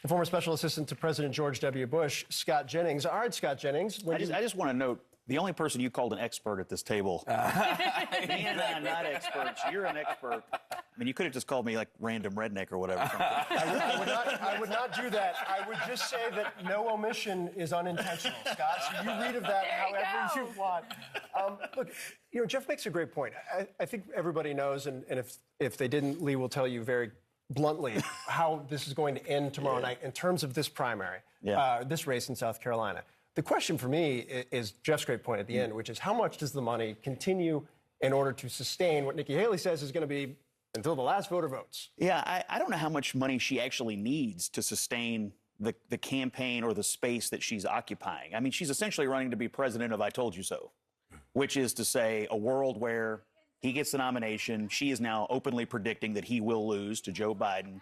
the former special assistant to President George W. Bush, Scott Jennings. All right, Scott Jennings. I just want to note, the only person you called an expert at this table, me and I are not experts. You're an expert. I mean, you could have just called me like random redneck or whatever. I would not do that. I would just say that no omission is unintentional, Scott. So you read of that however you want. Look, you know, Jeff makes a great point. I think everybody knows, and if they didn't, Lee will tell you very bluntly how this is going to end tomorrow night in terms of this primary, this race in South Carolina. The question for me is Jeff's great point at the end, which is how much does the money continue in order to sustain what Nikki Haley says is going to be until the last voter votes? Yeah, I don't know how much money she actually needs to sustain the campaign or the space that she's occupying. I mean, she's essentially running to be president of I Told You So, which is to say a world where he gets the nomination. She is now openly predicting that he will lose to Joe Biden.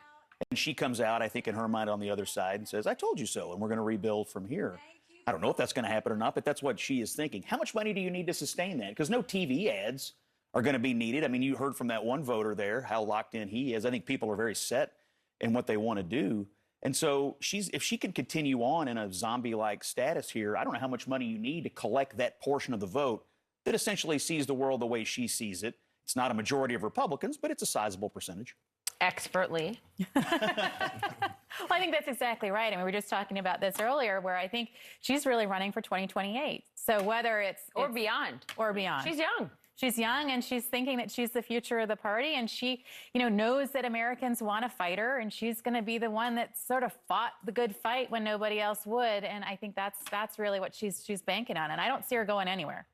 And she comes out, I think, in her mind on the other side and says, I told you so, and we're going to rebuild from here. I don't know if that's going to happen or not, but that's what she is thinking. How much money do you need to sustain that? Because no TV ads are going to be needed. I mean, you heard from that one voter there how locked in he is. I think people are very set in what they want to do. And so if she can continue on in a zombie-like status here, I don't know how much money you need to collect that portion of the vote that essentially sees the world the way she sees it. It's not a majority of Republicans, but it's a sizable percentage. Expertly. Well, I think that's exactly right. I mean, we were just talking about this earlier, where I think she's really running for 2028. So whether it's beyond. Or beyond. She's young. She's young, and she's thinking that she's the future of the party, and she, you know, knows that Americans want a fighter, and she's going to be the one that sort of fought the good fight when nobody else would. And I think that's really what she's banking on, and I don't see her going anywhere.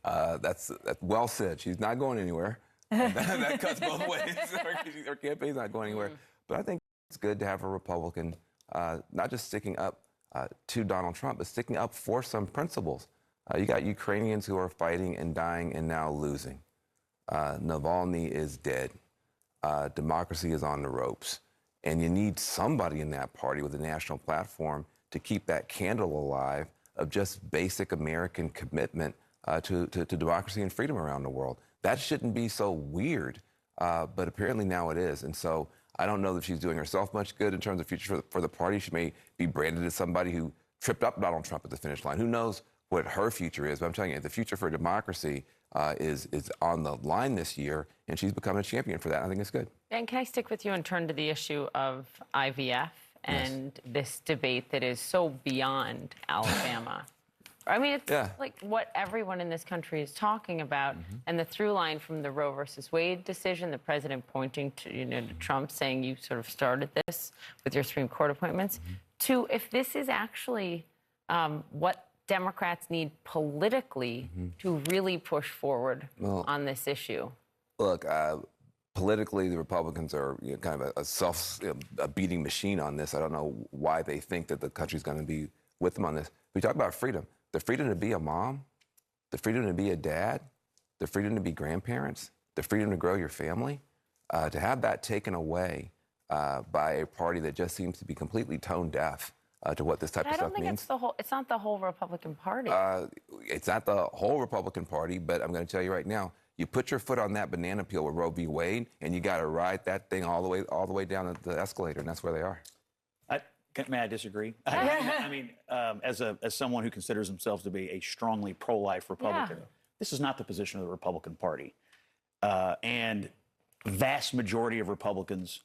That's well said. She's not going anywhere. That cuts both ways. Her campaign's not going anywhere. But I think it's good to have a Republican not just sticking up to Donald Trump, but sticking up for some principles. You got Ukrainians who are fighting and dying and now losing. Navalny is dead. Democracy is on the ropes. And you need somebody in that party with a national platform to keep that candle alive of just basic American commitment to democracy and freedom around the world. That shouldn't be so weird, but apparently now it is. And so I don't know that she's doing herself much good in terms of future for the party. She may be branded as somebody who tripped up Donald Trump at the finish line. Who knows what her future is? But I'm telling you, the future for democracy is on the line this year, and she's become a champion for that. I think it's good. And can I stick with you and turn to the issue of IVF and this debate that is so beyond Alabama? I mean, it's like what everyone in this country is talking about, and the through line from the Roe versus Wade decision, the president pointing to, you know, to Trump saying you sort of started this with your Supreme Court appointments, to if this is actually what Democrats need politically to really push forward on this issue. Look, politically, the Republicans are kind of a beating machine on this. I don't know why they think that the country's going to be with them on this. We talk about freedom. The freedom to be a mom, the freedom to be a dad, the freedom to be grandparents, the freedom to grow your family, to have that taken away by a party that just seems to be completely tone deaf to what this type of stuff means. I don't think it's not the whole Republican Party. It's not the whole Republican Party, but I'm going to tell you right now, you put your foot on that banana peel with Roe v. Wade, and you got to ride that thing all the way down the escalator, and that's where they are. May I disagree? I mean, as someone who considers themselves to be a strongly pro-life Republican, this is not the position of the Republican Party. And vast majority of Republicans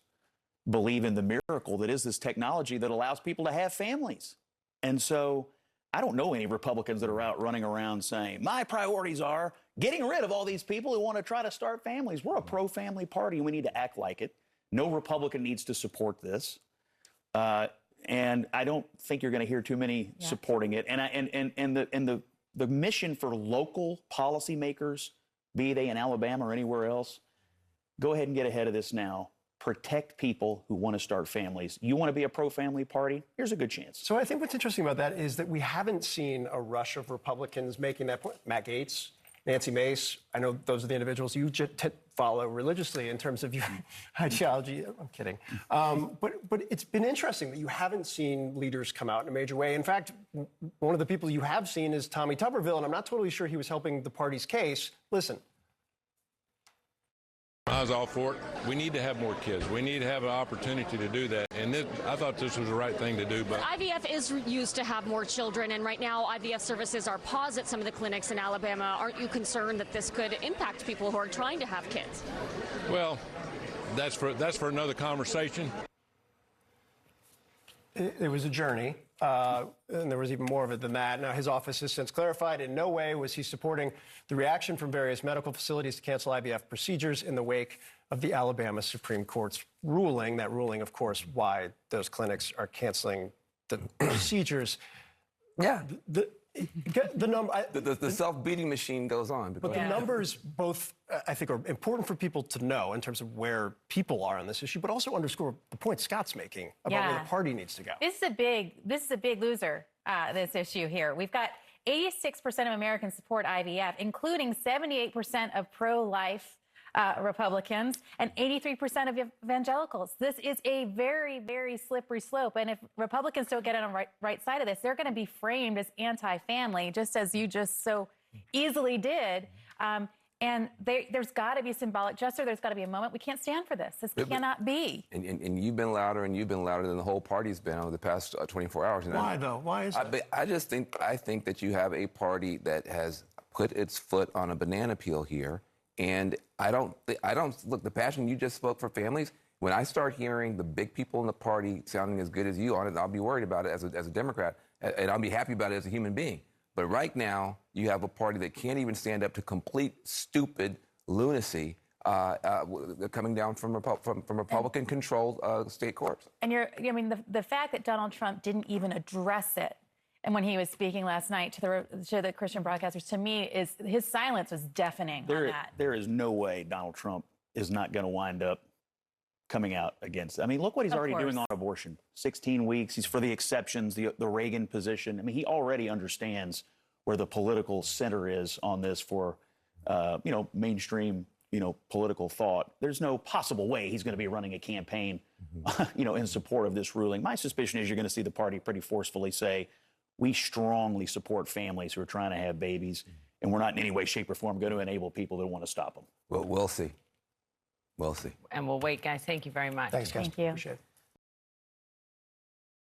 believe in the miracle that is this technology that allows people to have families. And so I don't know any Republicans that are out running around saying, my priorities are getting rid of all these people who want to try to start families. We're a pro-family party, and we need to act like it. No Republican needs to support this. And I don't think you're going to hear too many supporting it. And the mission for local policymakers, be they in Alabama or anywhere else, go ahead and get ahead of this now. Protect people who want to start families. You want to be a pro-family party? Here's a good chance. So I think what's interesting about that is that we haven't seen a rush of Republicans making that point. Matt Gaetz, Nancy Mace, I know those are the individuals you follow religiously in terms of your ideology. I'm kidding. But it's been interesting that you haven't seen leaders come out in a major way. In fact, one of the people you have seen is Tommy Tuberville, and I'm not totally sure he was helping the party's case. Listen. I was all for it. We need to have more kids. We need to have an opportunity to do that. And I thought this was the right thing to do. But IVF is used to have more children, and right now IVF services are paused at some of the clinics in Alabama. Aren't you concerned that this could impact people who are trying to have kids? Well, that's for another conversation. It was a journey, and there was even more of it than that. Now, his office has since clarified in no way was he supporting the reaction from various medical facilities to cancel IVF procedures in the wake of the Alabama Supreme Court's ruling. That ruling, of course, why those clinics are canceling the procedures. Yeah. The self-beating machine goes on. But the numbers both, I think, are important for people to know in terms of where people are on this issue, but also underscore the point Scott's making about where the party needs to go. This is a big loser, this issue here. We've got 86% of Americans support IVF, including 78% of pro-life Republicans and 83% of evangelicals. This is a very, very slippery slope. And if Republicans don't get on the right side of this, they're going to be framed as anti-family, just as you just so easily did. And there's got to be symbolic gesture. There's got to be a moment. We can't stand for this. This cannot be. And you've been louder, and you've been louder than the whole party's been over the past 24 hours. And why, though? Why is that? I think that you have a party that has put its foot on a banana peel here. And I don't look, the passion you just spoke for families, when I start hearing the big people in the party sounding as good as you on it, I'll be worried about it as a Democrat, and I'll be happy about it as a human being. But right now, you have a party that can't even stand up to complete stupid lunacy coming down from Republican-controlled state courts. And the fact that Donald Trump didn't even address it, and when he was speaking last night to the Christian broadcasters, to me, his silence was deafening on that. There is no way Donald Trump is not going to wind up coming out against it. I mean, look what he's already doing on abortion. 16 weeks. He's for the exceptions, the Reagan position. I mean, he already understands where the political center is on this for, mainstream, political thought. There's no possible way he's going to be running a campaign, in support of this ruling. My suspicion is you're going to see the party pretty forcefully say, we strongly support families who are trying to have babies, and we're not in any way, shape, or form going to enable people that want to stop them. Well, we'll see. We'll see. And we'll wait, guys. Thank you very much. Thanks, guys. Thank you. Appreciate it.